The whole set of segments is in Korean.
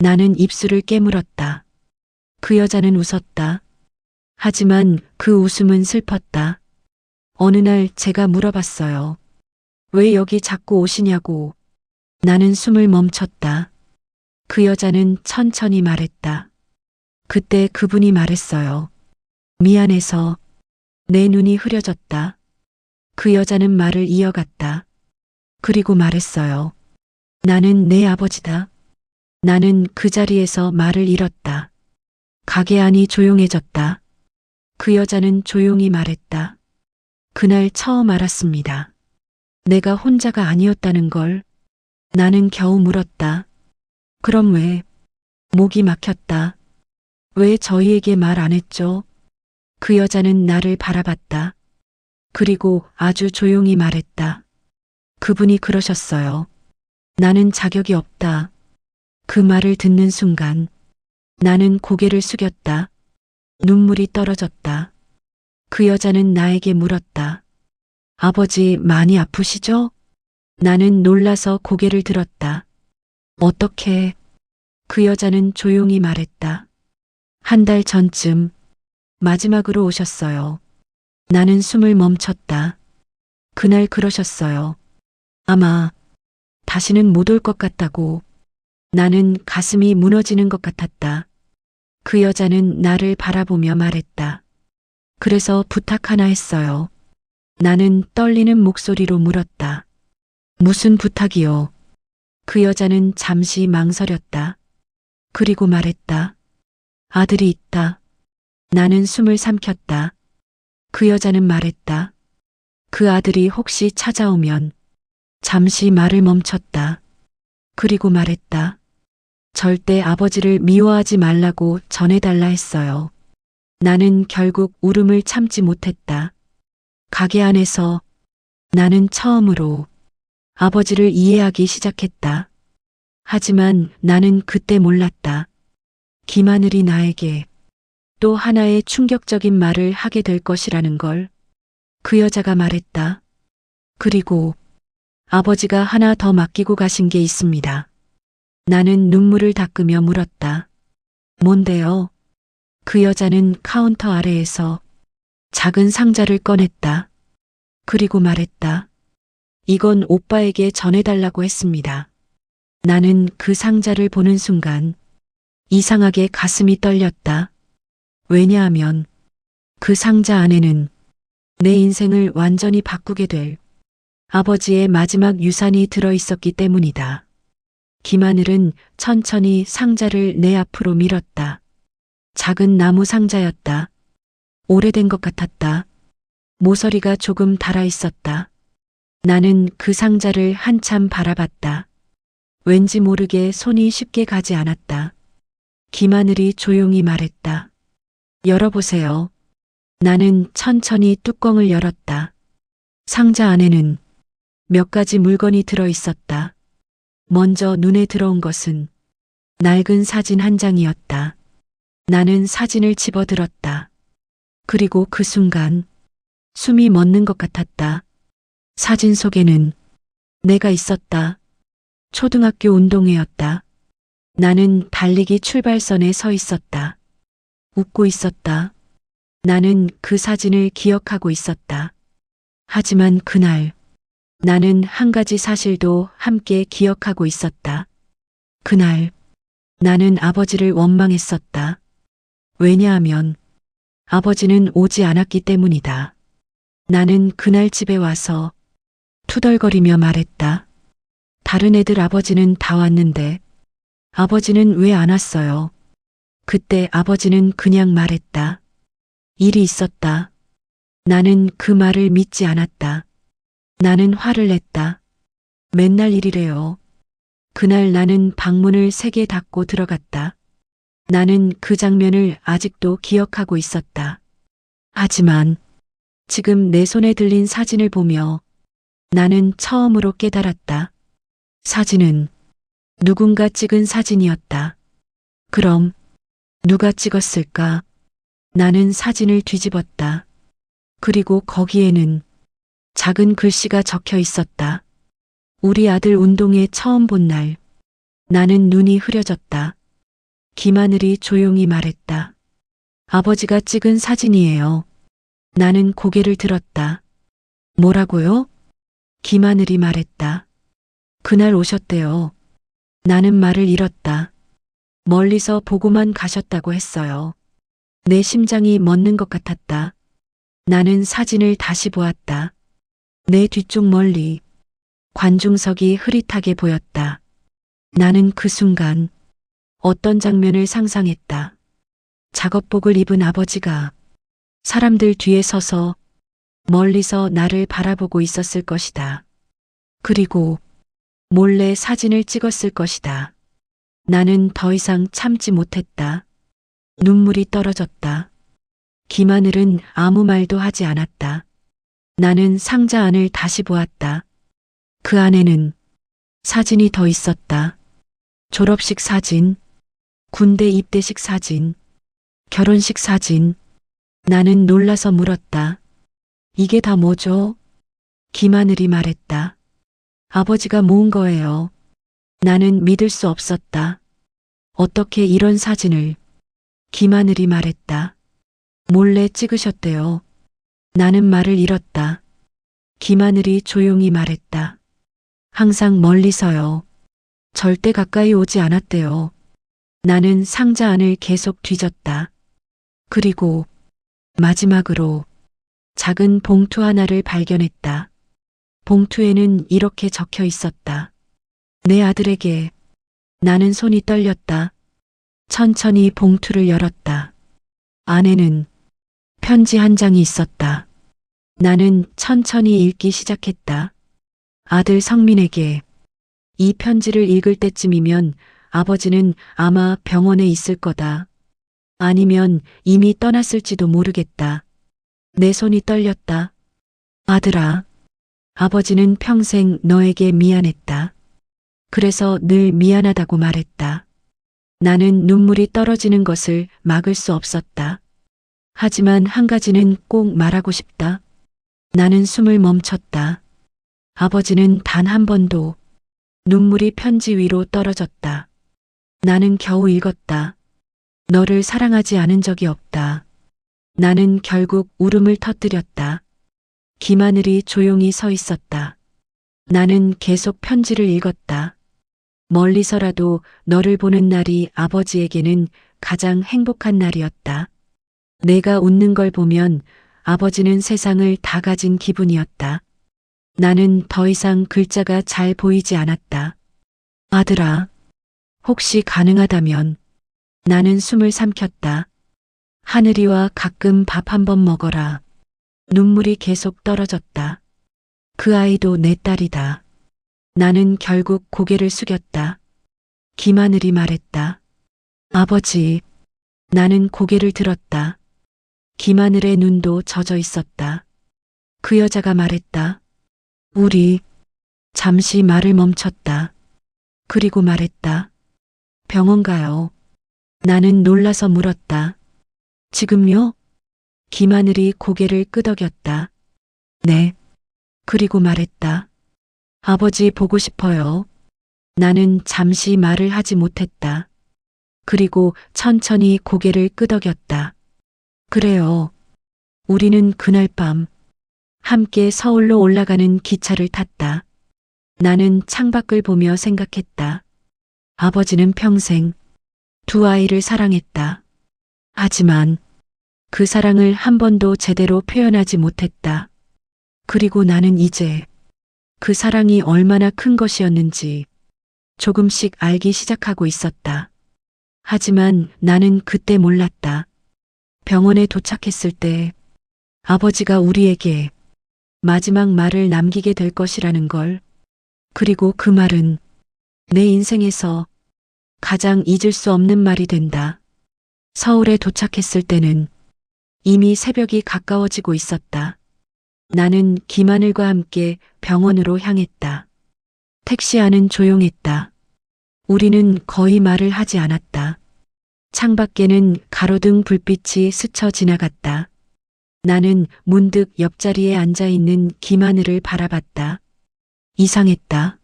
나는 입술을 깨물었다. 그 여자는 웃었다. 하지만 그 웃음은 슬펐다. 어느 날 제가 물어봤어요. 왜 여기 자꾸 오시냐고. 나는 숨을 멈췄다. 그 여자는 천천히 말했다. 그때 그분이 말했어요. 미안해서. 내 눈이 흐려졌다. 그 여자는 말을 이어갔다. 그리고 말했어요. 나는 내 아버지다. 나는 그 자리에서 말을 잃었다. 가게 안이 조용해졌다. 그 여자는 조용히 말했다. 그날 처음 알았습니다. 내가 혼자가 아니었다는 걸. 나는 겨우 물었다. 그럼 왜? 목이 막혔다. 왜 저희에게 말 안 했죠? 그 여자는 나를 바라봤다. 그리고 아주 조용히 말했다. 그분이 그러셨어요. 나는 자격이 없다. 그 말을 듣는 순간 나는 고개를 숙였다. 눈물이 떨어졌다. 그 여자는 나에게 물었다. 아버지 많이 아프시죠? 나는 놀라서 고개를 들었다. 어떻게? 그 여자는 조용히 말했다. 한 달 전쯤 마지막으로 오셨어요. 나는 숨을 멈췄다. 그날 그러셨어요. 아마 다시는 못 올 것 같다고. 나는 가슴이 무너지는 것 같았다. 그 여자는 나를 바라보며 말했다. 그래서 부탁 하나 했어요. 나는 떨리는 목소리로 물었다. 무슨 부탁이요? 그 여자는 잠시 망설였다. 그리고 말했다. 아들이 있다. 나는 숨을 삼켰다. 그 여자는 말했다. 그 아들이 혹시 찾아오면. 잠시 말을 멈췄다. 그리고 말했다. 절대 아버지를 미워하지 말라고 전해달라 했어요. 나는 결국 울음을 참지 못했다. 가게 안에서 나는 처음으로 아버지를 이해하기 시작했다. 하지만 나는 그때 몰랐다. 김하늘이 나에게 또 하나의 충격적인 말을 하게 될 것이라는 걸. 그 여자가 말했다. 그리고 아버지가 하나 더 맡기고 가신 게 있습니다. 나는 눈물을 닦으며 물었다. 뭔데요? 그 여자는 카운터 아래에서 작은 상자를 꺼냈다. 그리고 말했다. 이건 오빠에게 전해달라고 했습니다. 나는 그 상자를 보는 순간 이상하게 가슴이 떨렸다. 왜냐하면 그 상자 안에는 내 인생을 완전히 바꾸게 될 아버지의 마지막 유산이 들어있었기 때문이다. 김하늘은 천천히 상자를 내 앞으로 밀었다. 작은 나무 상자였다. 오래된 것 같았다. 모서리가 조금 닳아 있었다. 나는 그 상자를 한참 바라봤다. 왠지 모르게 손이 쉽게 가지 않았다. 김하늘이 조용히 말했다. 열어보세요. 나는 천천히 뚜껑을 열었다. 상자 안에는 몇 가지 물건이 들어 있었다. 먼저 눈에 들어온 것은 낡은 사진 한 장이었다. 나는 사진을 집어들었다. 그리고 그 순간 숨이 멎는 것 같았다. 사진 속에는 내가 있었다. 초등학교 운동회였다. 나는 달리기 출발선에 서 있었다. 웃고 있었다. 나는 그 사진을 기억하고 있었다. 하지만 그날 나는 한 가지 사실도 함께 기억하고 있었다. 그날 나는 아버지를 원망했었다. 왜냐하면 아버지는 오지 않았기 때문이다. 나는 그날 집에 와서 투덜거리며 말했다. 다른 애들 아버지는 다 왔는데 아버지는 왜 안 왔어요? 그때 아버지는 그냥 말했다. 일이 있었다. 나는 그 말을 믿지 않았다. 나는 화를 냈다. 맨날 일이래요. 그날 나는 방문을 3개 닫고 들어갔다. 나는 그 장면을 아직도 기억하고 있었다. 하지만 지금 내 손에 들린 사진을 보며 나는 처음으로 깨달았다. 사진은 누군가 찍은 사진이었다. 그럼 누가 찍었을까? 나는 사진을 뒤집었다. 그리고 거기에는 작은 글씨가 적혀 있었다. 우리 아들 운동회 처음 본 날. 나는 눈이 흐려졌다. 김하늘이 조용히 말했다. 아버지가 찍은 사진이에요. 나는 고개를 들었다. 뭐라고요? 김하늘이 말했다. 그날 오셨대요. 나는 말을 잃었다. 멀리서 보고만 가셨다고 했어요. 내 심장이 멎는 것 같았다. 나는 사진을 다시 보았다. 내 뒤쪽 멀리 관중석이 흐릿하게 보였다. 나는 그 순간 어떤 장면을 상상했다. 작업복을 입은 아버지가 사람들 뒤에 서서 멀리서 나를 바라보고 있었을 것이다. 그리고 몰래 사진을 찍었을 것이다. 나는 더 이상 참지 못했다. 눈물이 떨어졌다. 김하늘은 아무 말도 하지 않았다. 나는 상자 안을 다시 보았다. 그 안에는 사진이 더 있었다. 졸업식 사진, 군대 입대식 사진, 결혼식 사진. 나는 놀라서 물었다. 이게 다 뭐죠? 김하늘이 말했다. 아버지가 모은 거예요. 나는 믿을 수 없었다. 어떻게 이런 사진을? 김하늘이 말했다. 몰래 찍으셨대요. 나는 말을 잃었다. 김하늘이 조용히 말했다. 항상 멀리서요. 절대 가까이 오지 않았대요. 나는 상자 안을 계속 뒤졌다. 그리고 마지막으로 작은 봉투 하나를 발견했다. 봉투에는 이렇게 적혀 있었다. 내 아들에게. 나는 손이 떨렸다. 천천히 봉투를 열었다. 안에는 편지 한 장이 있었다. 나는 천천히 읽기 시작했다. 아들 성민에게. 이 편지를 읽을 때쯤이면 아버지는 아마 병원에 있을 거다. 아니면 이미 떠났을지도 모르겠다. 내 손이 떨렸다. 아들아, 아버지는 평생 너에게 미안했다. 그래서 늘 미안하다고 말했다. 나는 눈물이 떨어지는 것을 막을 수 없었다. 하지만 한 가지는 꼭 말하고 싶다. 나는 숨을 멈췄다. 아버지는 단 한 번도. 눈물이 편지 위로 떨어졌다. 나는 겨우 읽었다. 너를 사랑하지 않은 적이 없다. 나는 결국 울음을 터뜨렸다. 김하늘이 조용히 서 있었다. 나는 계속 편지를 읽었다. 멀리서라도 너를 보는 날이 아버지에게는 가장 행복한 날이었다. 내가 웃는 걸 보면 아버지는 세상을 다 가진 기분이었다. 나는 더 이상 글자가 잘 보이지 않았다. 아들아, 혹시 가능하다면. 나는 숨을 삼켰다. 하늘이와 가끔 밥 한 번 먹어라. 눈물이 계속 떨어졌다. 그 아이도 내 딸이다. 나는 결국 고개를 숙였다. 김하늘이 말했다. 아버지. 나는 고개를 들었다. 김하늘의 눈도 젖어 있었다. 그 여자가 말했다. 우리. 잠시 말을 멈췄다. 그리고 말했다. 병원 가요. 나는 놀라서 물었다. 지금요? 김하늘이 고개를 끄덕였다. 네. 그리고 말했다. 아버지 보고 싶어요. 나는 잠시 말을 하지 못했다. 그리고 천천히 고개를 끄덕였다. 그래요. 우리는 그날 밤 함께 서울로 올라가는 기차를 탔다. 나는 창밖을 보며 생각했다. 아버지는 평생 두 아이를 사랑했다. 하지만 그 사랑을 한 번도 제대로 표현하지 못했다. 그리고 나는 이제 그 사랑이 얼마나 큰 것이었는지 조금씩 알기 시작하고 있었다. 하지만 나는 그때 몰랐다. 병원에 도착했을 때 아버지가 우리에게 마지막 말을 남기게 될 것이라는 걸. 그리고 그 말은 내 인생에서 가장 잊을 수 없는 말이 된다. 서울에 도착했을 때는 이미 새벽이 가까워지고 있었다. 나는 김하늘과 함께 병원으로 향했다. 택시 안은 조용했다. 우리는 거의 말을 하지 않았다. 창밖에는 가로등 불빛이 스쳐 지나갔다. 나는 문득 옆자리에 앉아있는 김하늘을 바라봤다. 이상했다.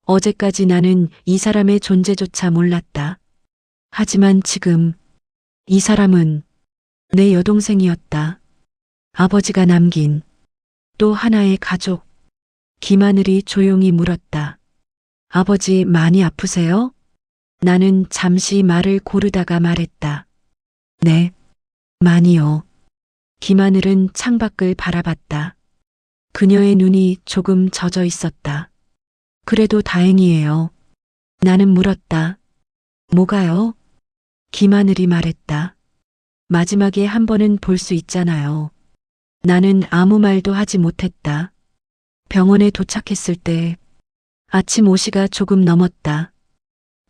어제까지 나는 이 사람의 존재조차 몰랐다. 하지만 지금 이 사람은 내 여동생이었다. 아버지가 남긴 또 하나의 가족. 김하늘이 조용히 물었다. 아버지 많이 아프세요? 나는 잠시 말을 고르다가 말했다. 네, 많이요. 김하늘은 창밖을 바라봤다. 그녀의 눈이 조금 젖어 있었다. 그래도 다행이에요. 나는 물었다. 뭐가요? 김하늘이 말했다. 마지막에 한 번은 볼 수 있잖아요. 나는 아무 말도 하지 못했다. 병원에 도착했을 때 아침 5시가 조금 넘었다.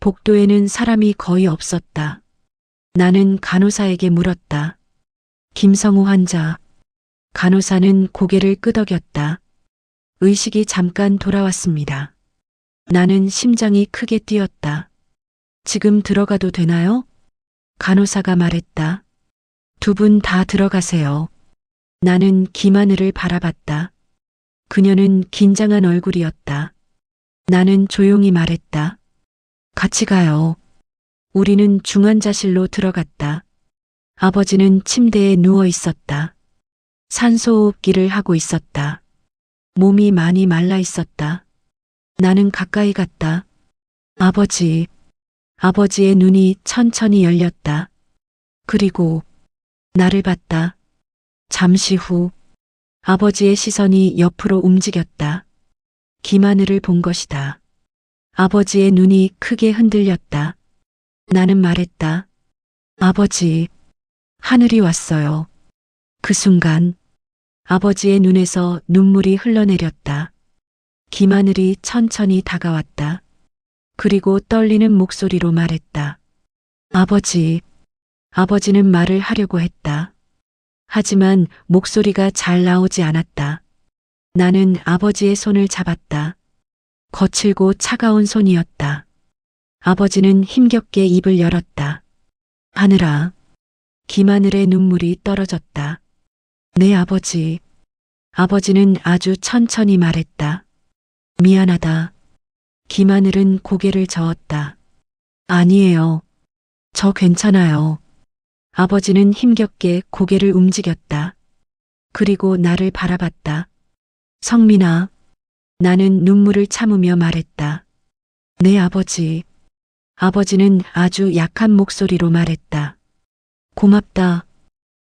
복도에는 사람이 거의 없었다. 나는 간호사에게 물었다. 김성우 환자. 간호사는 고개를 끄덕였다. 의식이 잠깐 돌아왔습니다. 나는 심장이 크게 뛰었다. 지금 들어가도 되나요? 간호사가 말했다. 두 분 다 들어가세요. 나는 김하늘을 바라봤다. 그녀는 긴장한 얼굴이었다. 나는 조용히 말했다. 같이 가요. 우리는 중환자실로 들어갔다. 아버지는 침대에 누워 있었다. 산소호흡기를 하고 있었다. 몸이 많이 말라 있었다. 나는 가까이 갔다. 아버지. 아버지의 눈이 천천히 열렸다. 그리고 나를 봤다. 잠시 후 아버지의 시선이 옆으로 움직였다. 김하늘을 본 것이다. 아버지의 눈이 크게 흔들렸다. 나는 말했다. 아버지, 하늘이 왔어요. 그 순간 아버지의 눈에서 눈물이 흘러내렸다. 김하늘이 천천히 다가왔다. 그리고 떨리는 목소리로 말했다. 아버지. 아버지는 말을 하려고 했다. 하지만 목소리가 잘 나오지 않았다. 나는 아버지의 손을 잡았다. 거칠고 차가운 손이었다. 아버지는 힘겹게 입을 열었다. 하늘아. 김하늘의 눈물이 떨어졌다. 내 아버지. 아버지는 아주 천천히 말했다. 미안하다. 김하늘은 고개를 저었다. 아니에요. 저 괜찮아요. 아버지는 힘겹게 고개를 움직였다. 그리고 나를 바라봤다. 성민아. 나는 눈물을 참으며 말했다. 내 아버지. 아버지는 아주 약한 목소리로 말했다. 고맙다.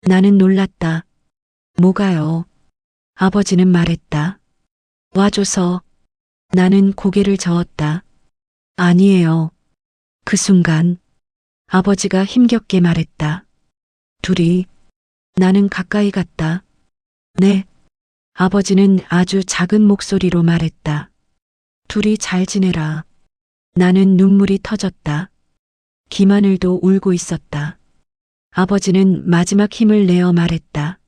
나는 놀랐다. 뭐가요? 아버지는 말했다. 와줘서. 나는 고개를 저었다. 아니에요. 그 순간 아버지가 힘겹게 말했다. 둘이. 나는 가까이 갔다. 네. 아버지는 아주 작은 목소리로 말했다. 둘이 잘 지내라. 나는 눈물이 터졌다. 김하늘도 울고 있었다. 아버지는 마지막 힘을 내어 말했다.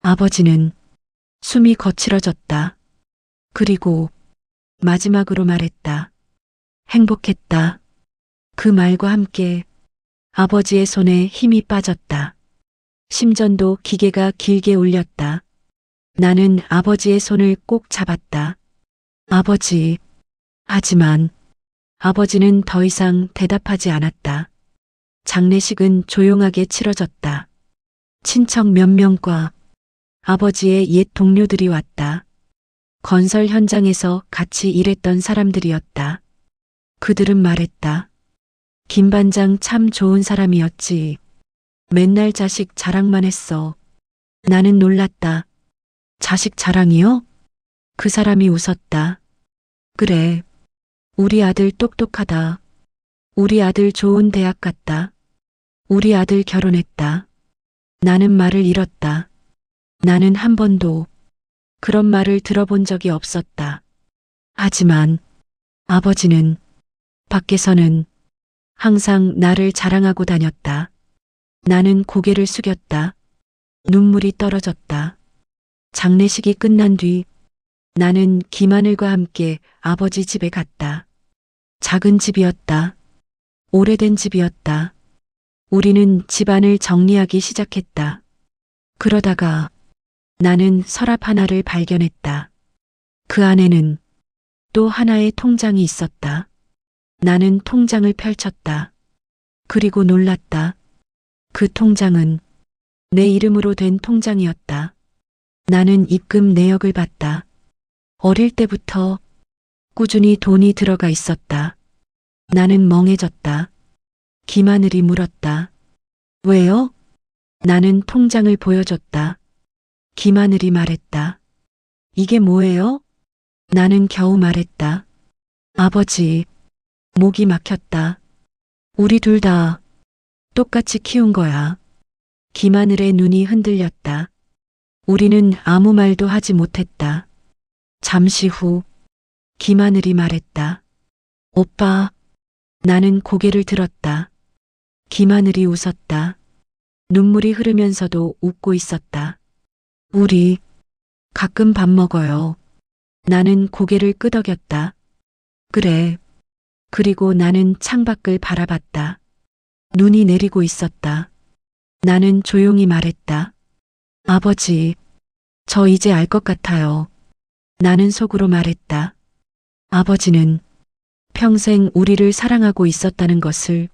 아버지는 숨이 거칠어졌다. 그리고 마지막으로 말했다. 행복했다. 그 말과 함께 아버지의 손에 힘이 빠졌다. 심전도 기계가 길게 울렸다. 나는 아버지의 손을 꼭 잡았다. 아버지. 하지만 아버지는 더 이상 대답하지 않았다. 장례식은 조용하게 치러졌다. 친척 몇 명과 아버지의 옛 동료들이 왔다. 건설 현장에서 같이 일했던 사람들이었다. 그들은 말했다. 김 반장 참 좋은 사람이었지. 맨날 자식 자랑만 했어. 나는 놀랐다. 자식 자랑이요? 그 사람이 웃었다. 그래. 우리 아들 똑똑하다. 우리 아들 좋은 대학 갔다. 우리 아들 결혼했다. 나는 말을 잃었다. 나는 한 번도 그런 말을 들어본 적이 없었다. 하지만 아버지는 밖에서는 항상 나를 자랑하고 다녔다. 나는 고개를 숙였다. 눈물이 떨어졌다. 장례식이 끝난 뒤 나는 김하늘과 함께 아버지 집에 갔다. 작은 집이었다. 오래된 집이었다. 우리는 집안을 정리하기 시작했다. 그러다가 나는 서랍 하나를 발견했다. 그 안에는 또 하나의 통장이 있었다. 나는 통장을 펼쳤다. 그리고 놀랐다. 그 통장은 내 이름으로 된 통장이었다. 나는 입금 내역을 봤다. 어릴 때부터 꾸준히 돈이 들어가 있었다. 나는 멍해졌다. 김하늘이 물었다. 왜요? 나는 통장을 보여줬다. 김하늘이 말했다. 이게 뭐예요? 나는 겨우 말했다. 아버지, 목이 막혔다. 우리 둘 다 똑같이 키운 거야. 김하늘의 눈이 흔들렸다. 우리는 아무 말도 하지 못했다. 잠시 후 김하늘이 말했다. 오빠, 나는 고개를 들었다. 김하늘이 웃었다. 눈물이 흐르면서도 웃고 있었다. 우리 가끔 밥 먹어요. 나는 고개를 끄덕였다. 그래. 그리고 나는 창밖을 바라봤다. 눈이 내리고 있었다. 나는 조용히 말했다. 아버지, 저 이제 알 것 같아요. 나는 속으로 말했다. 아버지는 평생 우리를 사랑하고 있었다는 것을